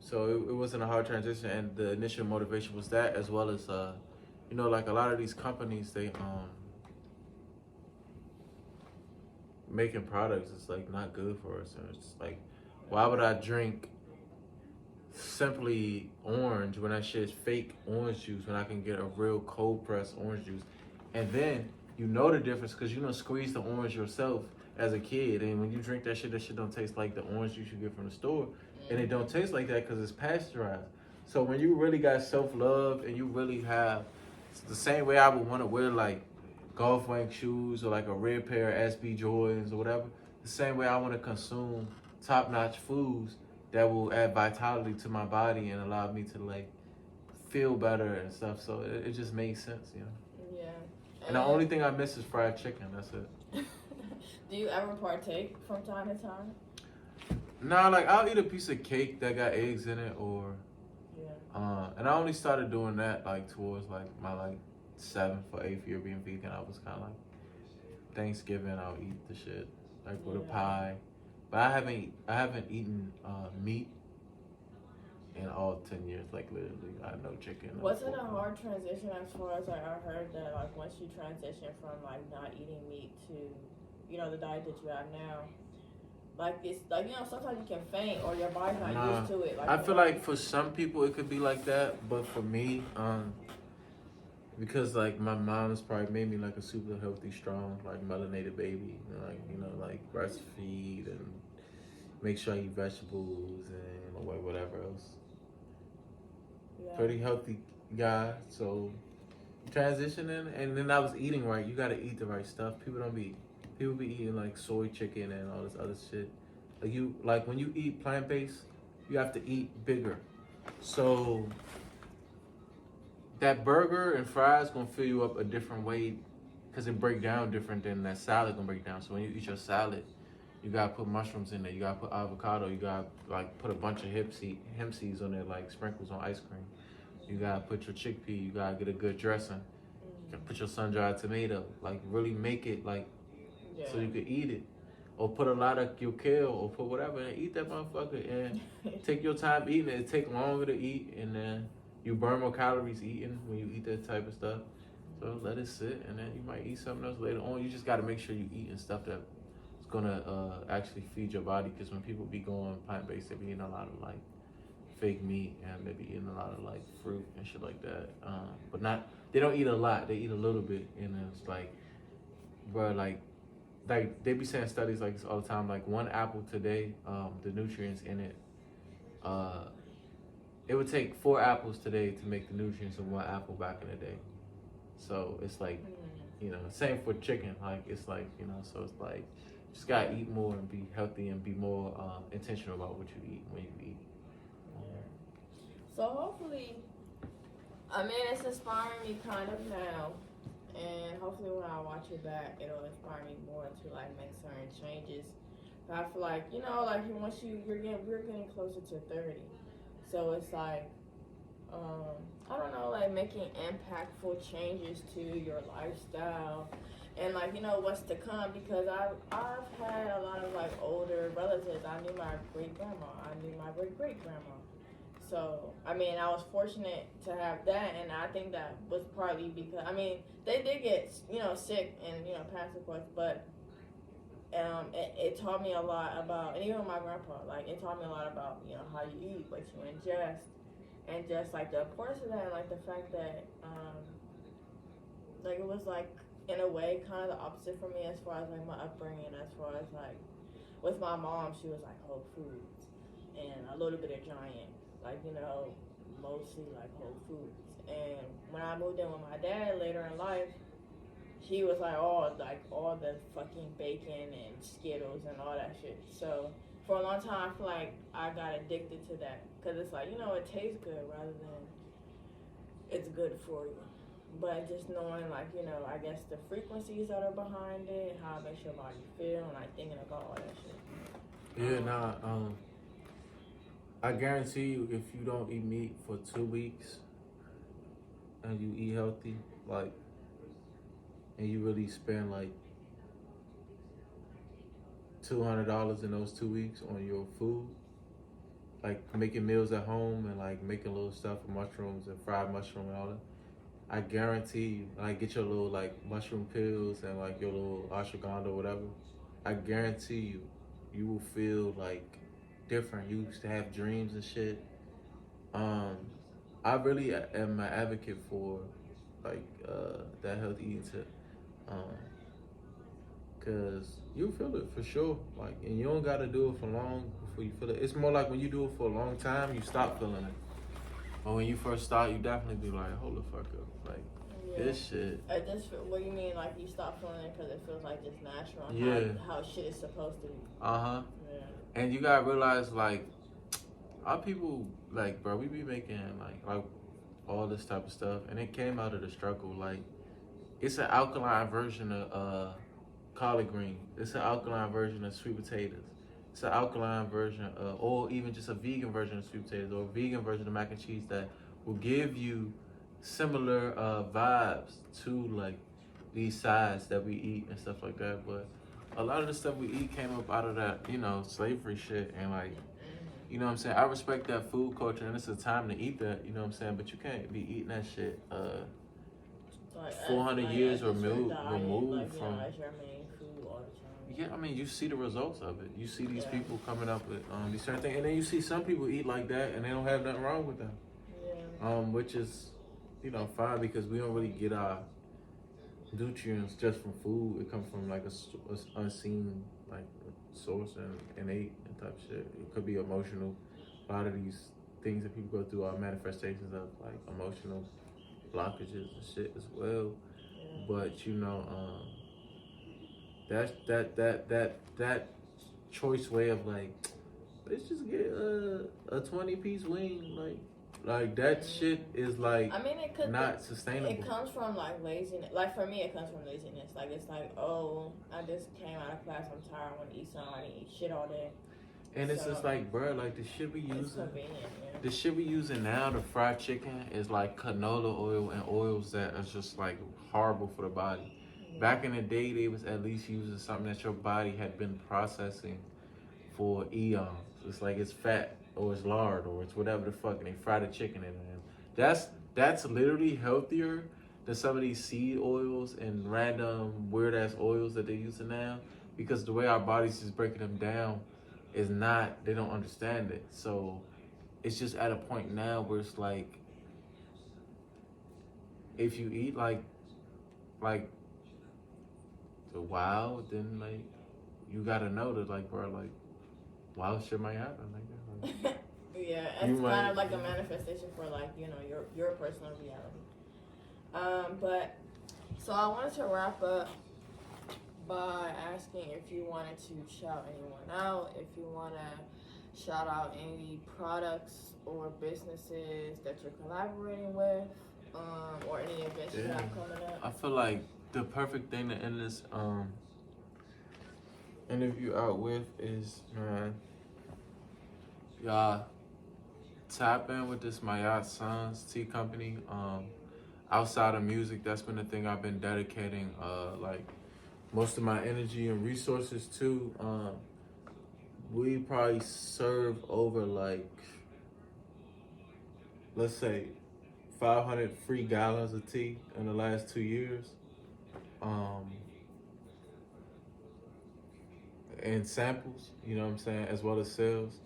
so it wasn't a hard transition. And the initial motivation was that, as well as you know, like a lot of these companies, they making products is like not good for us. And it's just like, why would I drink simply orange when that shit is fake orange juice, when I can get a real cold pressed orange juice? And then you know the difference because you don't squeeze the orange yourself as a kid, and when you drink that shit don't taste like the orange juice you get from the store. And it don't taste like that because it's pasteurized. So when you really got self-love and you really have the same way I would want to wear like golf rank shoes or like a red pair of SB Jordans or whatever, the same way I want to consume top-notch foods that will add vitality to my body and allow me to like feel better and stuff. So it just makes sense, you know. Yeah. And the only thing I miss is fried chicken. That's it. Do you ever partake from time to time? Nah, like I'll eat a piece of cake that got eggs in it, or and I only started doing that like towards like my like 7th or 8th year being vegan. I was kind of like Thanksgiving, I'll eat the shit like with a pie, but I haven't eaten meat in all 10 years. Like literally, I had no chicken. Was it a hard transition as far as like I heard that like once you transition from like not eating meat to, you know, the diet that you have now? Like, it's like, you know, sometimes you can faint or your body's not used to it. Like, I feel like for some people it could be like that, but for me, because like my mom's probably made me like a super healthy, strong, like melanated baby, like, you know, like breastfeed and make sure I eat vegetables and whatever else. Yeah. Pretty healthy guy, so transitioning, and then I was eating right. You gotta eat the right stuff. People be eating like soy chicken and all this other shit. Like when you eat plant-based, you have to eat bigger. So that burger and fries gonna fill you up a different way because it break down different than that salad gonna break down. So when you eat your salad, you gotta put mushrooms in there. You gotta put avocado. You gotta like put a bunch of hemp seeds on there, like sprinkles on ice cream. You gotta put your chickpea. You gotta get a good dressing. Put your sun-dried tomato. Like, really make it, like, so you could eat it. Or put a lot of your kale or put whatever and eat that motherfucker. And take your time eating it. It take longer to eat. And then you burn more calories eating when you eat that type of stuff. So let it sit. And then you might eat something else later on. You just got to make sure you eating stuff that is going to actually feed your body. Because when people be going plant-based, they be eating a lot of, like, fake meat, and they be eating a lot of, like, fruit and shit like that. But not, they don't eat a lot. They eat a little bit. And it's like, bro, like they be saying studies like this all the time. Like, one apple today, the nutrients in it, it would take 4 apples today to make the nutrients of 1 apple back in the day. So it's like, you know, same for chicken. Like, it's like, you know, so it's like, just gotta eat more and be healthy and be more intentional about what you eat when you eat. So hopefully, I mean, it's inspiring me kind of now. And hopefully when I watch it back, it'll inspire me more to, like, make certain changes. But I feel like, you know, like, once we're getting closer to 30. So it's like, I don't know, like, making impactful changes to your lifestyle and, like, you know, what's to come. Because I've had a lot of, like, older relatives. I knew my great-grandma. I knew my great-great-grandma. So, I mean, I was fortunate to have that, and I think that was partly because, I mean, they did get, you know, sick and, you know, pass, of course, but it taught me a lot about, and even my grandpa, like, it taught me a lot about, you know, how you eat, what you ingest, and just, like, the importance of that, and, like, the fact that, like, it was, like, in a way, kind of the opposite for me as far as, like, my upbringing, as far as, like, with my mom, she was, like, Whole Foods and a little bit of Giant. Like, you know, mostly like Whole Foods. And when I moved in with my dad later in life, he was like all the fucking bacon and Skittles and all that shit. So for a long time, I feel like I got addicted to that because it's like, you know, it tastes good rather than it's good for you. But just knowing, like, you know, I guess the frequencies that are behind it, how it makes your body feel, and like thinking about all that shit. Yeah, I guarantee you, if you don't eat meat for 2 weeks and you eat healthy, like, and you really spend like $200 in those 2 weeks on your food, like making meals at home and like making little stuff with mushrooms and fried mushroom and all that, I guarantee you, like, get your little like mushroom pills and like your little ashwagandha or whatever, I guarantee you, you will feel like different. You used to have dreams and shit. I really am an advocate for like that healthy eating tip, cause you feel it for sure. Like, and you don't gotta do it for long before you feel it. It's more like when you do it for a long time, you stop feeling it. But when you first start, you definitely be like, hold the fuck up, like, this shit. What do you mean, like, you stop feeling it because it feels like just natural? How shit is supposed to be. Yeah. And you gotta realize, like, our people, like, bro, we be making like all this type of stuff, and it came out of the struggle. Like, it's an alkaline version of collard green. It's an alkaline version of sweet potatoes. It's an alkaline version of, or even just a vegan version of sweet potatoes, or a vegan version of mac and cheese that will give you similar vibes to like these sides that we eat and stuff like that. But a lot of the stuff we eat came up out of that, you know, slavery shit, and like, you know what I'm saying? I respect that food culture, and it's a time to eat that, you know what I'm saying? But you can't be eating that shit 400 years removed like, from. You know, as your main food all the time. Yeah, I mean, you see the results of it. You see these people coming up with these certain things, and then you see some people eat like that, and they don't have nothing wrong with them. Yeah. Which is, you know, fine, because we don't really get our nutrients just from food. It comes from like a unseen like source and innate and type shit. It could be emotional. A lot of these things that people go through are manifestations of like emotional blockages and shit as well. Yeah. But you know, that choice way of like, let's just get a 20-piece wing, like that shit is like, I mean, not sustainable. It comes from like laziness. Like for me, it comes from laziness. Like it's like, oh, I just came out of class, I'm tired, I want to eat something, I didn't eat shit all day. And it's just like, bro, like the shit we using, the shit we using now, the fried chicken is like canola oil and oils that are just like horrible for the body. Back in the day, they was at least using something that your body had been processing for eons. It's like it's fat or it's lard or it's whatever the fuck, and they fry the chicken in it. That's literally healthier than some of these seed oils and random weird ass oils that they're using now, because the way our bodies is breaking them down is not, they don't understand it. So it's just at a point now where it's like, if you eat like the wild, then like you gotta know that, like, bro, like wild shit might happen like that. Like, yeah, it's kind of like a manifestation for like, you know, your personal reality. But so I wanted to wrap up by asking if you wanted to shout anyone out, if you want to shout out any products or businesses that you're collaborating with, or any events you have coming up. I feel like the perfect thing to end this interview out with is, man, y'all tap in with this Mayat Sons tea company. Outside of music, that's been the thing I've been dedicating like most of my energy and resources to. We probably serve over like, let's say 500 free gallons of tea in the last 2 years. And samples, you know what I'm saying, as well as sales.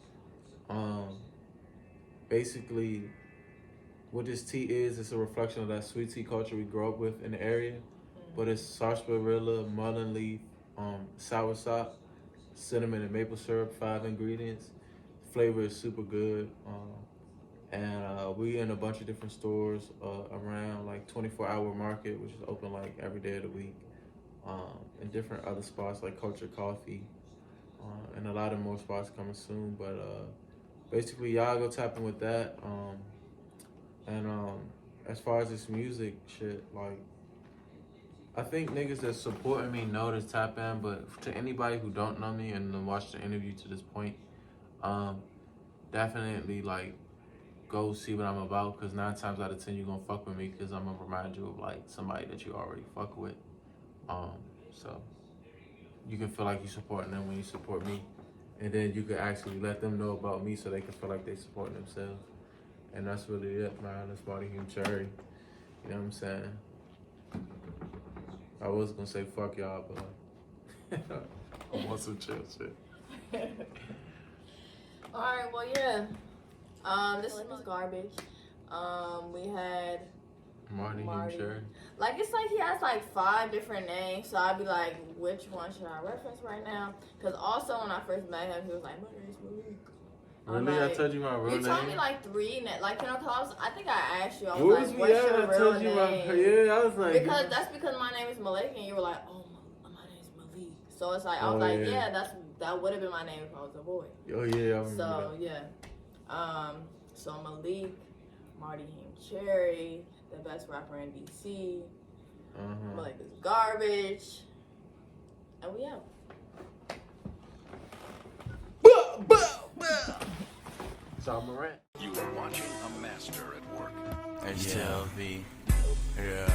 Basically, what this tea is, it's a reflection of that sweet tea culture we grew up with in the area. But it's sarsaparilla, mullein leaf, soursop, cinnamon and maple syrup, 5 ingredients. Flavor is super good. And we in a bunch of different stores around like 24-hour market, which is open like every day of the week. And different other spots like Culture Coffee. And a lot of more spots coming soon. But basically, y'all go tap in with that. And as far as this music shit, like, I think niggas that's supporting me know to tap in, but to anybody who don't know me and watch the interview to this point, definitely like go see what I'm about, because 9 times out of 10 you're gonna fuck with me, because I'm gonna remind you of like somebody that you already fuck with. So you can feel like you're supporting them when you support me, and then you can actually let them know about me so they can feel like they supporting themselves. And that's really it, man. That's MartyHeemCherry. You know what I'm saying? I was gonna say fuck y'all, but like, I want some chill shit. Alright, well, yeah. This was garbage. We had MartyHeemCherry. Like, it's like he has like 5 different names, so I'd be like, which one should I reference right now? Because also when I first met him, he was like, my name's Milaka. Really? Like, I told you my real name? You told me like 3, like, you know, cause I think I asked you, I was like, what's your real name? Yeah, I was like, because my name is Milaka, and you were like, oh, my name's Malik. So it's like, I was like, yeah, that would have been my name if I was a boy. Oh yeah, I remember so that. yeah, so Malik, MartyHeemCherry, the best rapper in DC. Malik is garbage, and we out. John Morant. You are watching a master at work. HTLV. Yeah.